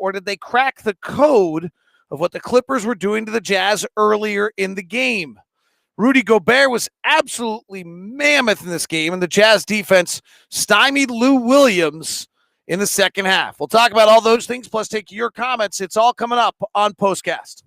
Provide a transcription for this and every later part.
or did they crack the code of what the Clippers were doing to the Jazz earlier in the game? Rudy Gobert was absolutely mammoth in this game, and the Jazz defense stymied Lou Williams in the second half. We'll talk about all those things, plus take your comments. It's all coming up on POSTCAST.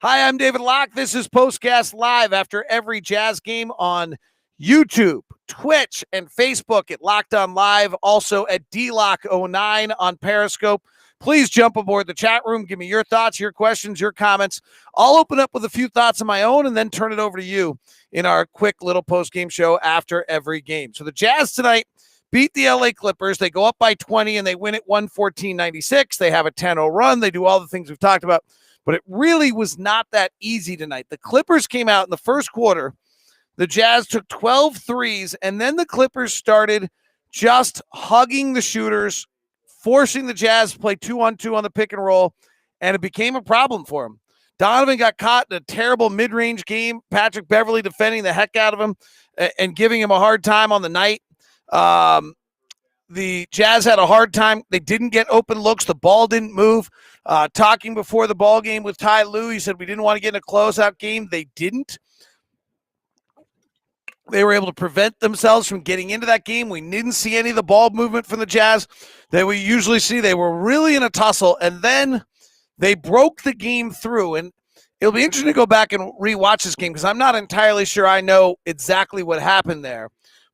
Hi, I'm David Locke. This is POSTCAST Live after every Jazz game on YouTube, Twitch, and Facebook at Locked On Live, also at DLock09 on Periscope. Please jump aboard the chat room. Give me your thoughts, your questions, your comments. I'll open up with a few thoughts of my own and then turn it over to you in our quick little post-game show after every game. So the Jazz tonight beat the LA Clippers. They go up by 20 and they win it 114-96. They have a 10-0 run. They do all the things we've talked about, but it really was not that easy tonight. The Clippers came out in the first quarter. The Jazz took 12 threes, and then the Clippers started just hugging the shooters, forcing the Jazz to play 2-on-2 on the pick and roll, and it became a problem for him. Donovan got caught in a terrible mid-range game. Patrick Beverley defending the heck out of him and giving him a hard time on the night. The Jazz had a hard time. They didn't get open looks. The ball didn't move. Talking before the ball game with Ty Lue, he said we didn't want to get in a closeout game. They didn't. They were able to prevent themselves from getting into that game. We didn't see any of the ball movement from the Jazz that we usually see. They were really in a tussle, and then they broke the game through. And it'll be interesting to go back and rewatch this game because I'm not entirely sure I know exactly what happened there.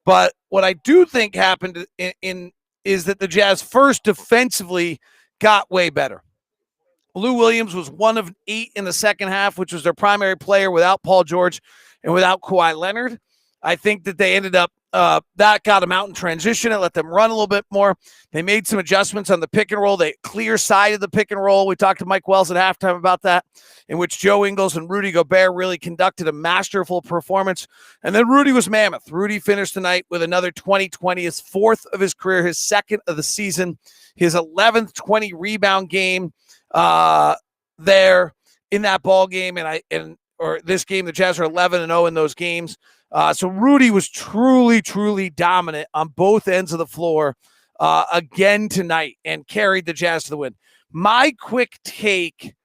But what I do think happened is that the Jazz first defensively got way better. Lou Williams was 1 of 8 in the second half, which was their primary player without Paul George and without Kawhi Leonard. I think that they ended up, that got them out in transition. It let them run a little bit more. They made some adjustments on the pick and roll. They clear-sided the pick and roll. We talked to Mike Wells at halftime about that, in which Joe Ingles and Rudy Gobert really conducted a masterful performance. And then Rudy was mammoth. Rudy finished the night with another 20-20, his 4th of his career, his 2nd of the season, his 11th 20-rebound game there in that ball game. Or this game, the Jazz are 11-0 in those games. So Rudy was truly, truly dominant on both ends of the floor again tonight and carried the Jazz to the win. My quick take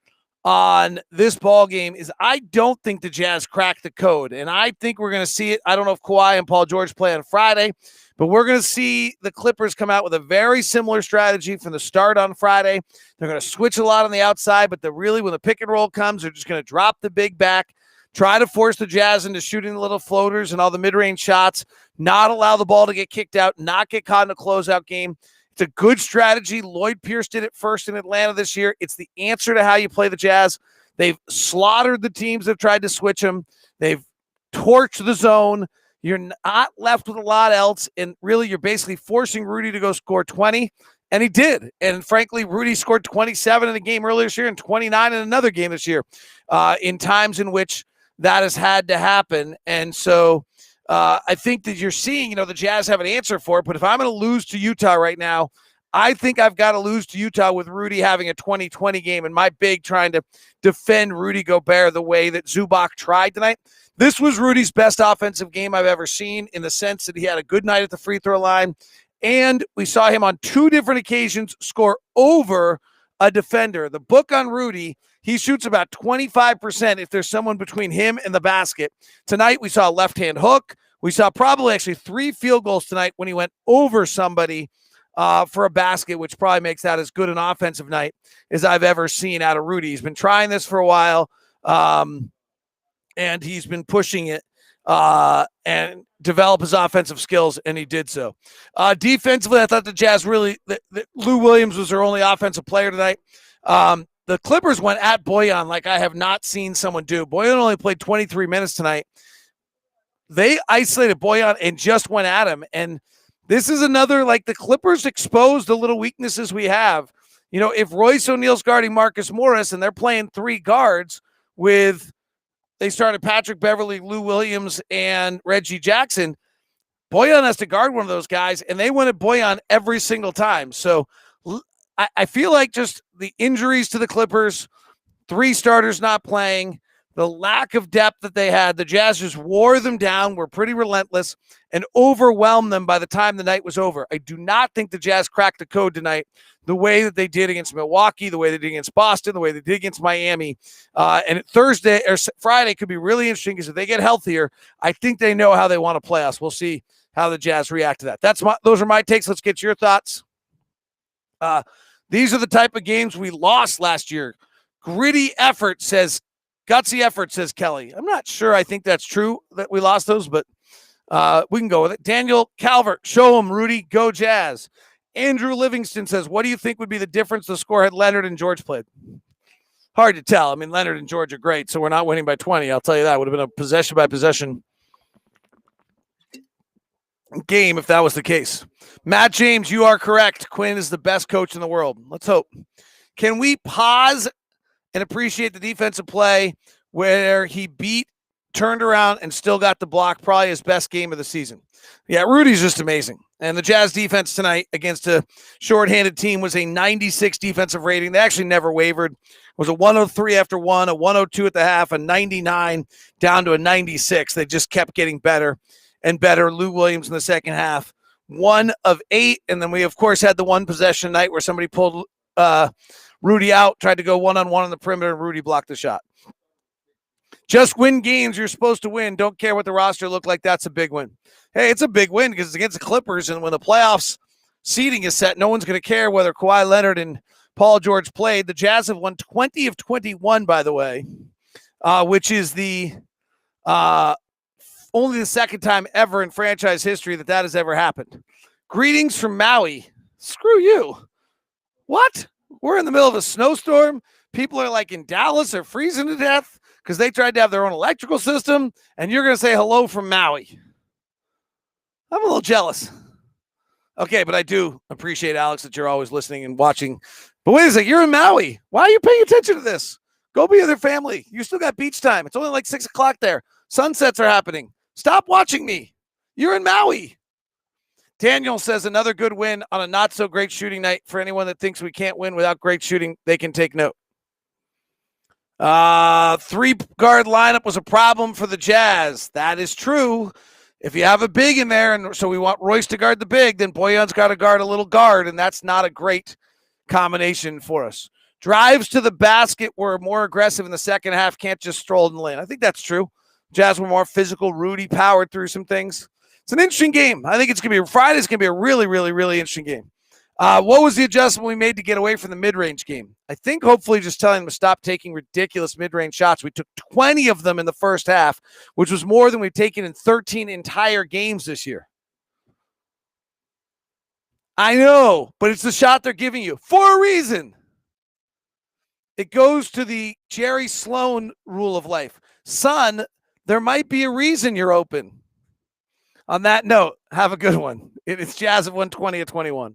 on this ball game is I don't think the Jazz cracked the code, and I think we're going to see it. I don't know if Kawhi and Paul George play on Friday, but we're going to see the Clippers come out with a very similar strategy from the start on Friday. They're going to switch a lot on the outside, but when the pick and roll comes, they're just going to drop the big back, try to force the Jazz into shooting the little floaters and all the mid-range shots, not allow the ball to get kicked out, not get caught in a closeout game. It's a good strategy. Lloyd Pierce did it first in Atlanta this year. It's the answer to how you play the Jazz. They've slaughtered the teams that have tried to switch them. They've torched the zone. You're not left with a lot else, and really you're basically forcing Rudy to go score 20, and he did. And frankly, Rudy scored 27 in a game earlier this year and 29 in another game this year in times in which that has had to happen. And so I think that you're seeing, the Jazz have an answer for it. But if I'm going to lose to Utah right now, I think I've got to lose to Utah with Rudy having a 20-20 game and my big trying to defend Rudy Gobert the way that Zubac tried tonight. This was Rudy's best offensive game I've ever seen in the sense that he had a good night at the free throw line. And we saw him on 2 different occasions score over a defender. The book on Rudy, he shoots about 25% if there's someone between him and the basket. Tonight, we saw a left-hand hook. We saw probably actually 3 field goals tonight when he went over somebody for a basket, which probably makes that as good an offensive night as I've ever seen out of Rudy. He's been trying this for a while, and he's been pushing it and develop his offensive skills, and he did so. Defensively, I thought the Jazz Lou Williams was their only offensive player tonight. The Clippers went at Bojan like I have not seen someone do. Bojan only played 23 minutes tonight. They isolated Bojan and just went at him. And this is another, the Clippers exposed the little weaknesses we have. If Royce O'Neal's guarding Marcus Morris and they're playing 3 guards they started Patrick Beverley, Lou Williams, and Reggie Jackson, Bojan has to guard one of those guys, and they went at Bojan every single time. So I feel like just the injuries to the Clippers, 3 starters not playing, the lack of depth that they had. The Jazz just wore them down, were pretty relentless, and overwhelmed them by the time the night was over. I do not think the Jazz cracked the code tonight the way that they did against Milwaukee, the way they did against Boston, the way they did against Miami. And Thursday or Friday could be really interesting because if they get healthier, I think they know how they want to play us. We'll see how the Jazz react to that. Those are my takes. Let's get your thoughts. These are the type of games we lost last year. Gritty effort, says gutsy effort, says Kelly. I'm not sure I think that's true that we lost those, but we can go with it. Daniel Calvert, show them, Rudy, go Jazz. Andrew Livingston says, what do you think would be the difference the score had Leonard and George played? Hard to tell. I mean, Leonard and George are great, so we're not winning by 20. I'll tell you that. It would have been a possession-by-possession game if that was the case. Matt James, you are correct. Quinn is the best coach in the world. Let's hope. Can we pause and appreciate the defensive play where he turned around and still got the block? Probably his best game of the season. Yeah, Rudy's just amazing. And the Jazz defense tonight against a shorthanded team was a 96 defensive rating. They actually never wavered. It was a 103 after one, a 102 at the half, a 99 down to a 96. They just kept getting better and better. Lou Williams in the second half, 1 of 8. And then we, of course, had the one possession night where somebody pulled Rudy out, tried to go one-on-one on the perimeter, and Rudy blocked the shot. Just win games you're supposed to win. Don't care what the roster looked like. That's a big win. Hey, it's a big win because it's against the Clippers, and when the playoffs seeding is set, no one's going to care whether Kawhi Leonard and Paul George played. The Jazz have won 20 of 21, by the way, which is the only the second time ever in franchise history that has ever happened. Greetings from Maui. Screw you. What? We're in the middle of a snowstorm. People are like in Dallas are freezing to death because they tried to have their own electrical system, and you're going to say hello from Maui. I'm a little jealous. Okay, but I do appreciate, Alex, that you're always listening and watching. But wait a second, you're in Maui. Why are you paying attention to this? Go be with your family. You still got beach time. It's only like 6 o'clock there. Sunsets are happening. Stop watching me. You're in Maui. Daniel says another good win on a not-so-great shooting night. For anyone that thinks we can't win without great shooting, they can take note. 3-guard lineup was a problem for the Jazz. That is true. If you have a big in there, and so we want Royce to guard the big, then Boyan's got to guard a little guard, and that's not a great combination for us. Drives to the basket were more aggressive in the second half. Can't just stroll in the lane. I think that's true. Jazz were more physical. Rudy powered through some things. It's an interesting game. I think it's going to be Friday's going to be a really, really, really interesting game. What was the adjustment we made to get away from the mid-range game? I think hopefully just telling them to stop taking ridiculous mid-range shots. We took 20 of them in the first half, which was more than we've taken in 13 entire games this year. I know, but it's the shot they're giving you for a reason. It goes to the Jerry Sloan rule of life. Son, there might be a reason you're open. On that note, have a good one. It's Jazz at 120 at 21.